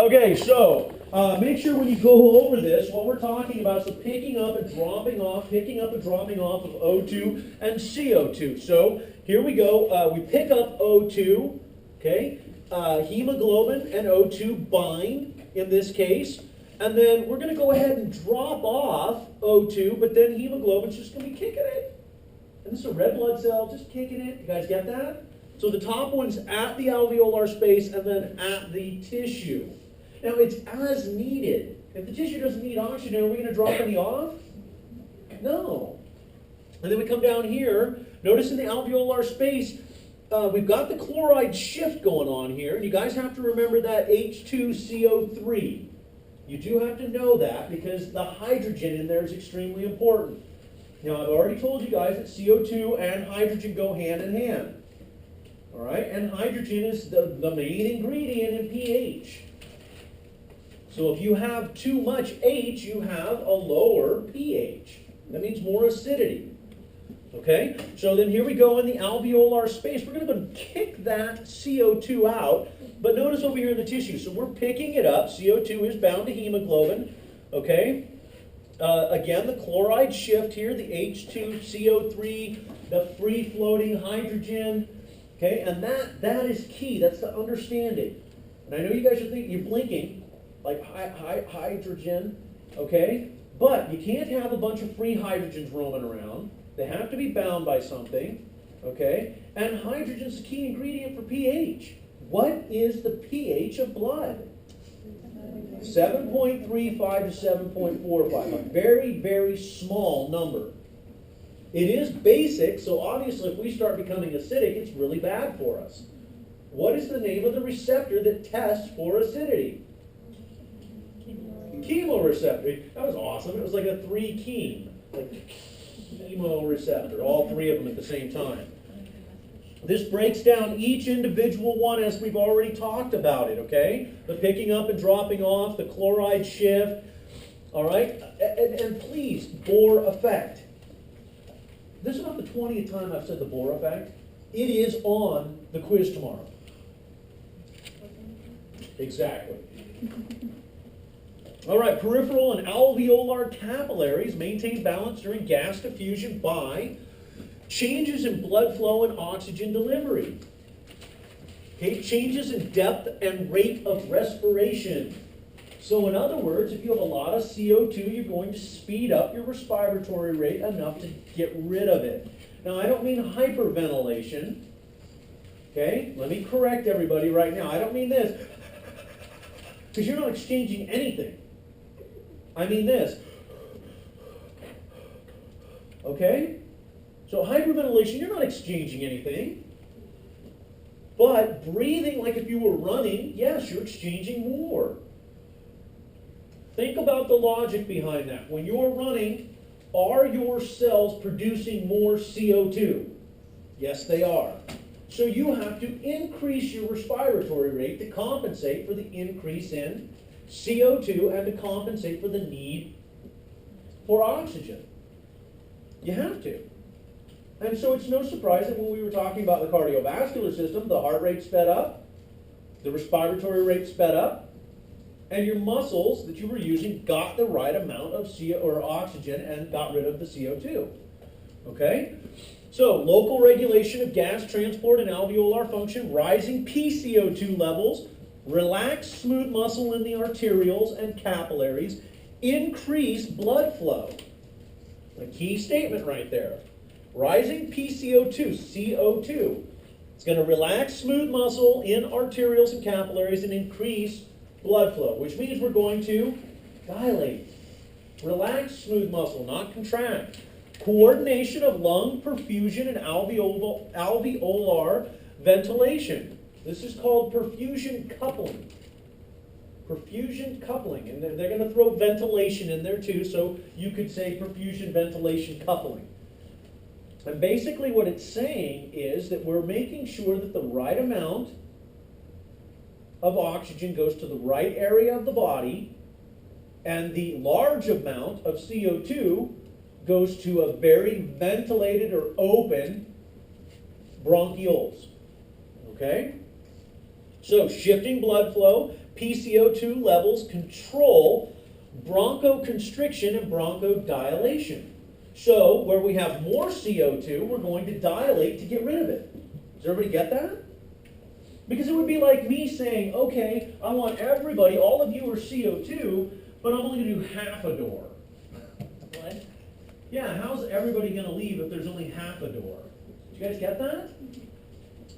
Okay, so make sure when you go over this, what we're talking about is the picking up and dropping off of O2 and CO2. So here we go. We pick up O2, okay? Hemoglobin and O2 bind in this case. And then we're going to go ahead and drop off O2, but then hemoglobin's just going to be kicking it. And this is a red blood cell just kicking it. You guys get that? So the top one's at the alveolar space and then at the tissue. Now it's as needed. If the tissue doesn't need oxygen, are we going to drop any off? No. And then we come down here. Notice in the alveolar space, we've got the chloride shift going on here. And you guys have to remember that H2CO3. You do have to know that because the hydrogen in there is extremely important. Now I've already told you guys that CO2 and hydrogen go hand in hand. All right, and hydrogen is the main ingredient in pH. So if you have too much H, you have a lower pH. That means more acidity. Okay, so then here we go in the alveolar space. We're going to kick that CO2 out, but notice over here in the tissue. So we're picking it up. CO2 is bound to hemoglobin. Okay, again, the chloride shift here, the H2CO3, the free-floating hydrogen. Okay, and that is key. That's the understanding. And I know you guys are thinking, you're blinking, like hydrogen, okay? But you can't have a bunch of free hydrogens roaming around. They have to be bound by something, okay? And hydrogen's the key ingredient for pH. What is the pH of blood? 7.35 to 7.45, a very, very small number. It is basic, so obviously if we start becoming acidic, it's really bad for us. What is the name of the receptor that tests for acidity? Chemoreceptor. That was awesome. It was like a 3-cheme, like chemoreceptor, all three of them at the same time. This breaks down each individual one as we've already talked about it, okay? The picking up and dropping off, the chloride shift, all right? And please, Bohr effect. This is not the 20th time I've said the Bohr effect. It is on the quiz tomorrow. Exactly. All right, peripheral and alveolar capillaries maintain balance during gas diffusion by changes in blood flow and oxygen delivery. Okay, changes in depth and rate of respiration. So in other words, if you have a lot of CO2, you're going to speed up your respiratory rate enough to get rid of it. Now, I don't mean hyperventilation. Okay, let me correct everybody right now. I don't mean this, because you're not exchanging anything. I mean this. Okay? So hyperventilation, you're not exchanging anything. But breathing like if you were running, yes, you're exchanging more. Think about the logic behind that. When you're running, are your cells producing more CO2? Yes, they are. So you have to increase your respiratory rate to compensate for the increase in CO2 and to compensate for the need for oxygen. You have to. And so it's no surprise that when we were talking about the cardiovascular system, the heart rate sped up, the respiratory rate sped up, and your muscles that you were using got the right amount of oxygen and got rid of the CO2. Okay? So, local regulation of gas transport and alveolar function, rising PCO2 levels, relaxed smooth muscle in the arterioles and capillaries, increased blood flow. A key statement right there. Rising PCO2, CO2. It's going to relax smooth muscle in arterioles and capillaries and increase blood flow, which means we're going to dilate. Relax smooth muscle, not contract. Coordination of lung perfusion and alveolar ventilation. This is called perfusion coupling. Perfusion coupling. And they're going to throw ventilation in there too, so you could say perfusion ventilation coupling. And basically what it's saying is that we're making sure that the right amount of oxygen goes to the right area of the body, and the large amount of CO2 goes to a very ventilated or open bronchioles. Okay? So shifting blood flow PCO2 levels control bronchoconstriction and bronchodilation. So where we have more CO2, we're going to dilate to get rid of it. Does everybody get that? Because it would be like me saying, okay, I want everybody, all of you are CO2, but I'm only going to do half a door. What? Yeah, how's everybody going to leave if there's only half a door? Did you guys get that?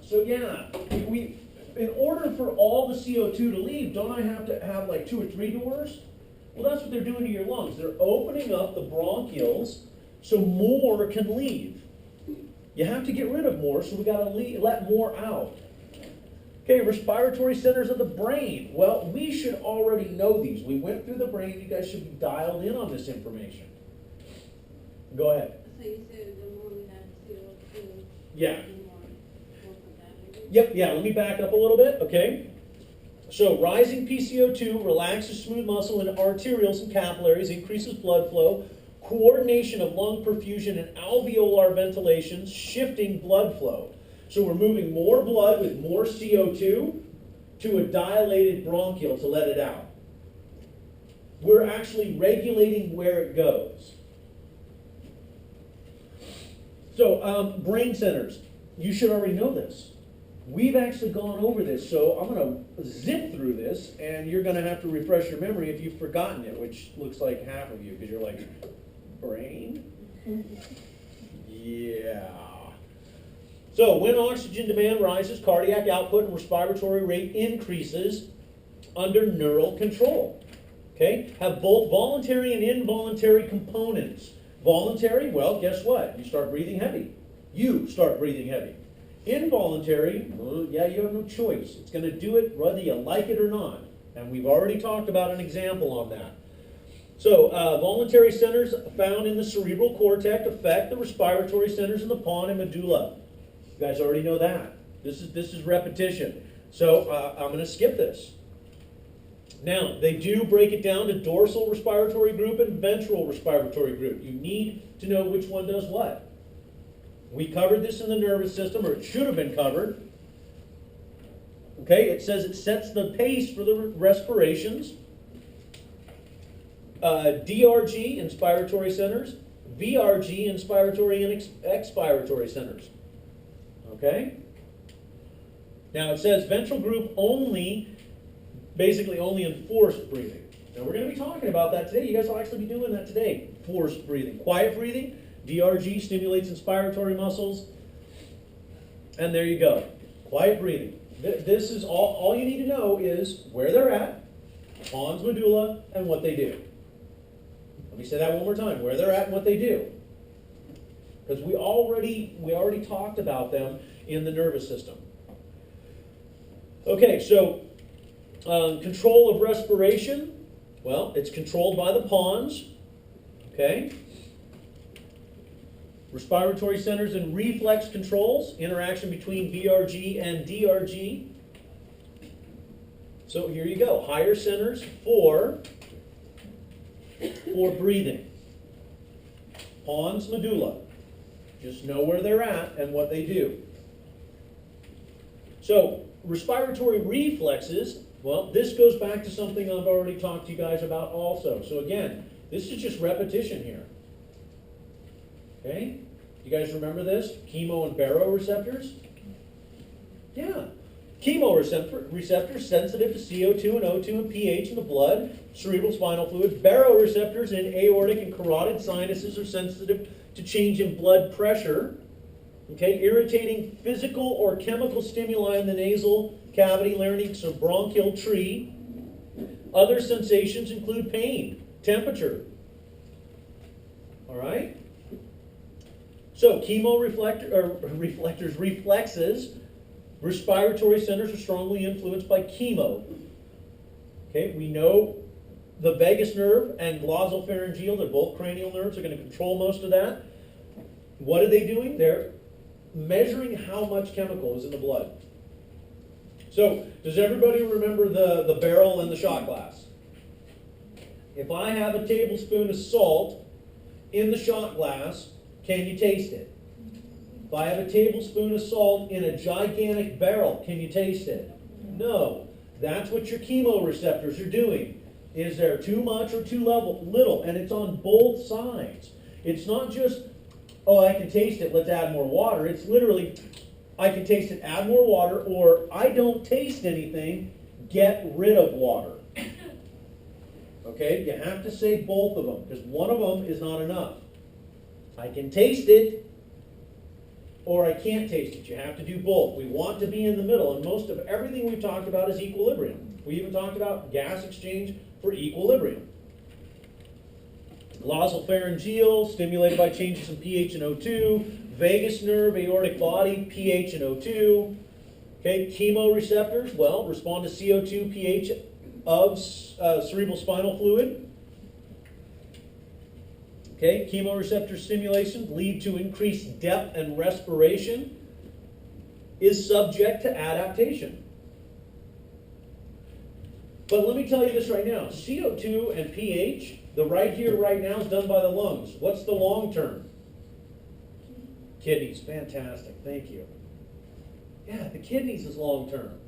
So yeah, in order for all the CO2 to leave, don't I have to have like 2 or 3 doors? Well, that's what they're doing to your lungs. They're opening up the bronchioles so more can leave. You have to get rid of more, so we got to let more out. Okay, respiratory centers of the brain. Well, we should already know these. We went through the brain. You guys should be dialed in on this information. Go ahead. So you said the more we have CO2, Yeah. the more contaminated? Yep, yeah, let me back up a little bit, okay? So rising PCO2 relaxes smooth muscle and arterioles and capillaries, increases blood flow, coordination of lung perfusion and alveolar ventilation, shifting blood flow. So we're moving more blood with more CO2 to a dilated bronchiole to let it out. We're actually regulating where it goes. So brain centers, you should already know this. We've actually gone over this, so I'm going to zip through this, and you're going to have to refresh your memory if you've forgotten it, which looks like half of you, because you're like, brain? Yeah. So when oxygen demand rises, cardiac output and respiratory rate increases under neural control. Okay? Have both voluntary and involuntary components. Voluntary, well, guess what? You start breathing heavy. You start breathing heavy. Involuntary, well, yeah, you have no choice. It's going to do it whether you like it or not. And we've already talked about an example on that. So voluntary centers found in the cerebral cortex affect the respiratory centers in the pons and medulla. You guys already know that. This is repetition. So I'm going to skip this. Now, they do break it down to dorsal respiratory group and ventral respiratory group. You need to know which one does what. We covered this in the nervous system, or it should have been covered. Okay, it says it sets the pace for the respirations. DRG, inspiratory centers. VRG, inspiratory and expiratory centers. Okay? Now it says ventral group only, basically only in forced breathing. Now we're going to be talking about that today. You guys will actually be doing that today. Forced breathing. Quiet breathing. DRG stimulates inspiratory muscles. And there you go. Quiet breathing. This is all you need to know is where they're at, pons, medulla, and what they do. Let me say that one more time. Where they're at and what they do. Because we already talked about them in the nervous system. Okay, so control of respiration. Well, it's controlled by the pons. Okay. Respiratory centers and reflex controls, interaction between VRG and DRG. So here you go, higher centers for breathing. Pons, medulla. Just know where they're at and what they do. So respiratory reflexes, well, this goes back to something I've already talked to you guys about also. So again, this is just repetition here. Okay? You guys remember this? Chemo and baroreceptors? Yeah. Chemoreceptors sensitive to CO2 and O2 and pH in the blood, cerebral spinal fluid. Baroreceptors in aortic and carotid sinuses are sensitive to change in blood pressure. Okay, irritating physical or chemical stimuli in the nasal cavity, larynx, or bronchial tree. Other sensations include pain, temperature. All right? So reflexes, respiratory centers are strongly influenced by chemo. Okay, we know the vagus nerve and glossopharyngeal, they're both cranial nerves, are going to control most of that. What are they doing? They're measuring how much chemical is in the blood. So, does everybody remember the barrel and the shot glass? If I have a tablespoon of salt in the shot glass, can you taste it? If I have a tablespoon of salt in a gigantic barrel, can you taste it? No. That's what your chemoreceptors are doing. Is there too much or too little? And it's on both sides. It's not just, oh, I can taste it, let's add more water. It's literally, I can taste it, add more water, or I don't taste anything, get rid of water. Okay, you have to say both of them, because one of them is not enough. I can taste it, or I can't taste it. You have to do both. We want to be in the middle, and most of everything we've talked about is equilibrium. We even talked about gas exchange for equilibrium. Glossopharyngeal, stimulated by changes in pH and O2. Vagus nerve, aortic body, pH and O2. Okay, chemoreceptors, well, respond to CO2, pH of cerebral spinal fluid. Okay, chemoreceptor stimulation lead to increased depth and respiration, is subject to adaptation. But let me tell you this right now, CO2 and pH, the right here, right now, is done by the lungs. What's the long term? Kidneys, fantastic, thank you. Yeah, the kidneys is long term.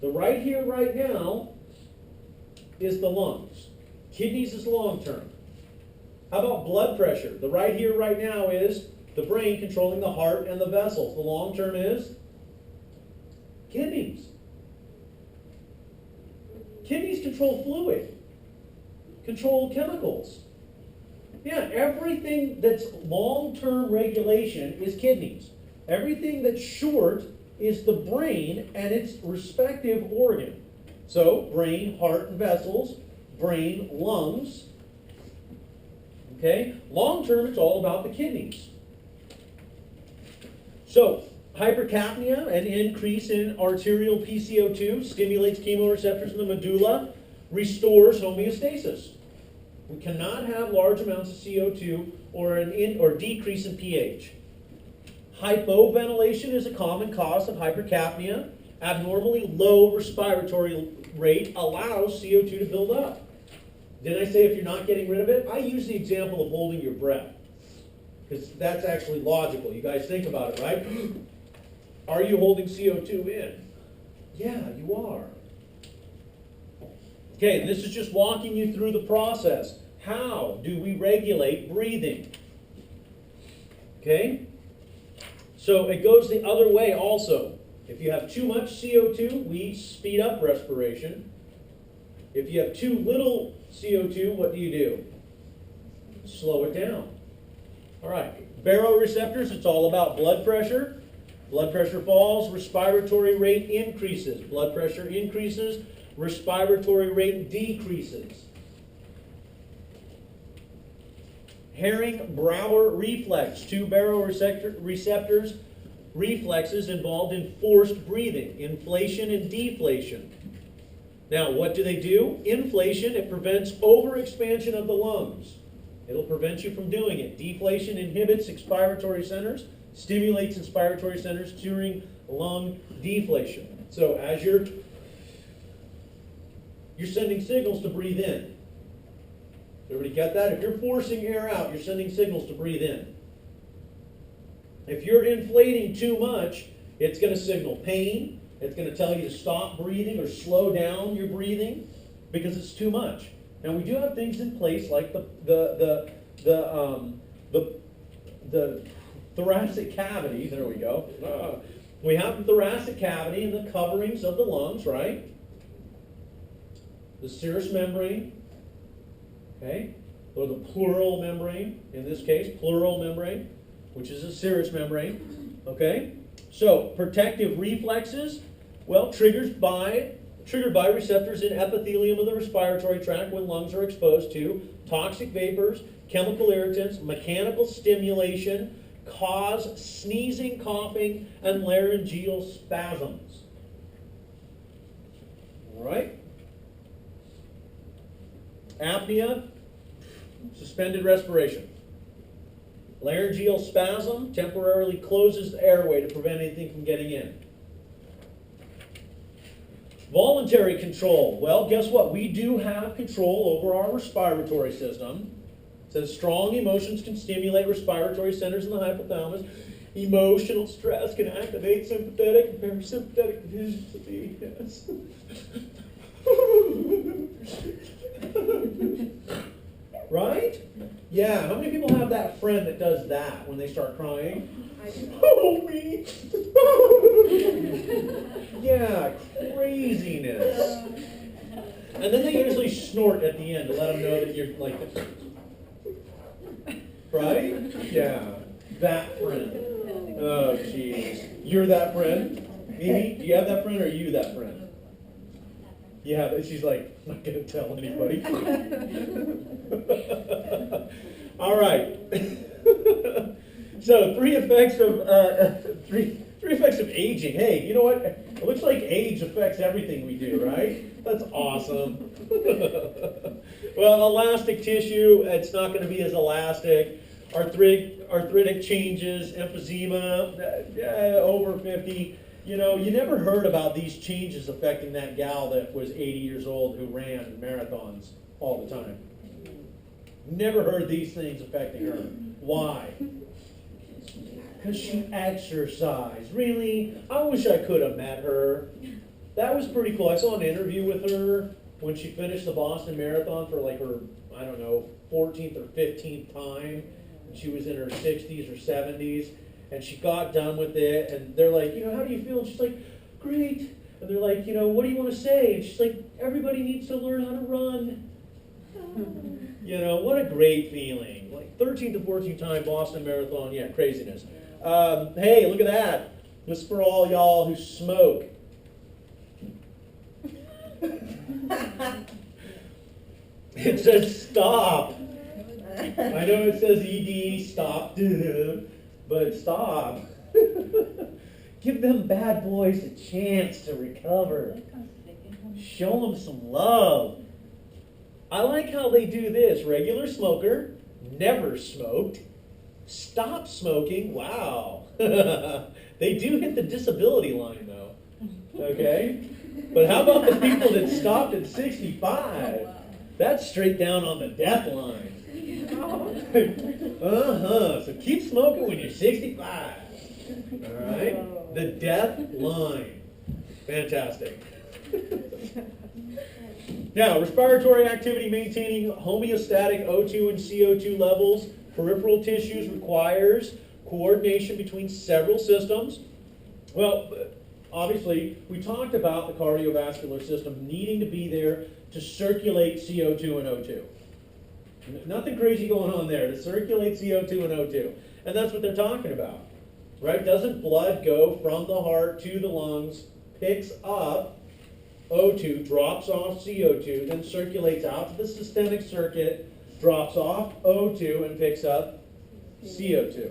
The right here, right now, is the lungs. Kidneys is long term. How about blood pressure? The right here, right now is the brain controlling the heart and the vessels. The long term is kidneys. Kidneys control fluid, control chemicals. Yeah, everything that's long-term regulation is kidneys. Everything that's short is the brain and its respective organ. So, brain, heart, and vessels, brain, lungs. Okay? Long-term, it's all about the kidneys. So, hypercapnia, an increase in arterial PCO2, stimulates chemoreceptors in the medulla, restores homeostasis. We cannot have large amounts of CO2 or decrease in pH. Hypoventilation is a common cause of hypercapnia. Abnormally low respiratory rate allows CO2 to build up. Didn't I say if you're not getting rid of it? I use the example of holding your breath, because that's actually logical. You guys think about it, right? Are you holding CO2 in? Yeah, you are. Okay, and this is just walking you through the process. How do we regulate breathing? Okay? So it goes the other way also. If you have too much CO2, we speed up respiration. If you have too little CO2, what do? Slow it down. All right, baroreceptors, it's all about blood pressure. Blood pressure falls, respiratory rate increases. Blood pressure increases, respiratory rate decreases. Herring-Brouwer reflex, two baroreceptors reflexes involved in forced breathing, inflation and deflation. Now, what do? Inflation, it prevents overexpansion of the lungs. It'll prevent you from doing it. Deflation inhibits expiratory centers, stimulates inspiratory centers during lung deflation. So as you're sending signals to breathe in. Everybody get that? If you're forcing air out, you're sending signals to breathe in. If you're inflating too much, it's going to signal pain. It's going to tell you to stop breathing or slow down your breathing because it's too much. Now we do have things in place like the thoracic cavity. There we go. We have the thoracic cavity and the coverings of the lungs, right? The serous membrane, okay, or the pleural membrane, in this case, pleural membrane, which is a serous membrane, okay? So, protective reflexes, well, triggered by receptors in epithelium of the respiratory tract when lungs are exposed to toxic vapors, chemical irritants, mechanical stimulation, cause sneezing, coughing, and laryngeal spasms. All right? Apnea, suspended respiration. Laryngeal spasm temporarily closes the airway to prevent anything from getting in. Voluntary control. Well, guess what? We do have control over our respiratory system. It says strong emotions can stimulate respiratory centers in the hypothalamus Emotional stress can activate sympathetic and parasympathetic divisions of the yes. Right? Yeah, how many people have that friend that does that when they start crying? I do. Oh, me! Yeah, craziness. And then they usually snort at the end to let them know that you're like, right? Yeah, that friend. Oh, jeez. You're that friend? Mimi, do you have that friend or are you that friend? Yeah, she's like, I'm not going to tell anybody. All right. So three effects of aging. Hey, you know what? It looks like age affects everything we do, right? That's awesome. Well, elastic tissue, it's not going to be as elastic. Arthritic changes, emphysema, over 50. You know, you never heard about these changes affecting that gal that was 80 years old who ran marathons all the time. Never heard these things affecting her. Why? Because she exercised. Really? I wish I could have met her. That was pretty cool. I saw an interview with her when she finished the Boston Marathon for like her, I don't know, 14th or 15th time. And she was in her 60s or 70s. And she got done with it. And they're like, you know, how do you feel? And she's like, great. And they're like, you know, what do you want to say? And she's like, everybody needs to learn how to run. You know, what a great feeling. Like 13th to 14th time Boston Marathon. Yeah, craziness. Hey, look at that. This is for all y'all who smoke. It says stop. I know it says ED, stop, but stop. Give them bad boys a chance to recover. Show them some love. I like how they do this. Regular smoker, never smoked, stop smoking. Wow. They do hit the disability line though. Okay? But how about the people that stopped at 65? That's straight down on the death line. So keep smoking when you're 65. All right? The death line. Fantastic. Now, respiratory activity maintaining homeostatic O2 and CO2 levels. Peripheral tissues requires coordination between several systems. Well, obviously, we talked about the cardiovascular system needing to be there to circulate CO2 and O2. Nothing crazy going on there, to circulate CO2 and O2. And that's what they're talking about, right? Doesn't blood go from the heart to the lungs, picks up O2, drops off CO2, then circulates out to the systemic circuit, drops off O2, and picks up CO2.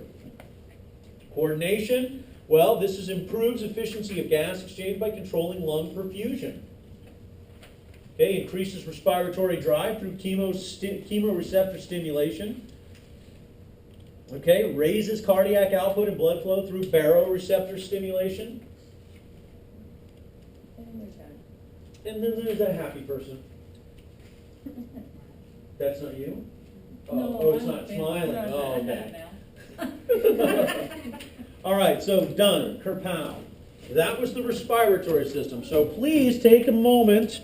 Coordination, well, this improves efficiency of gas exchange by controlling lung perfusion. Okay, increases respiratory drive through chemoreceptor stimulation. Okay, raises cardiac output and blood flow through baroreceptor stimulation. And then there's that happy person. That's not you? Oh, No, oh, it's I'm not smiling. no, Oh, I'm okay. not now. All right, so done. Kerpow. That was the respiratory system. So please take a moment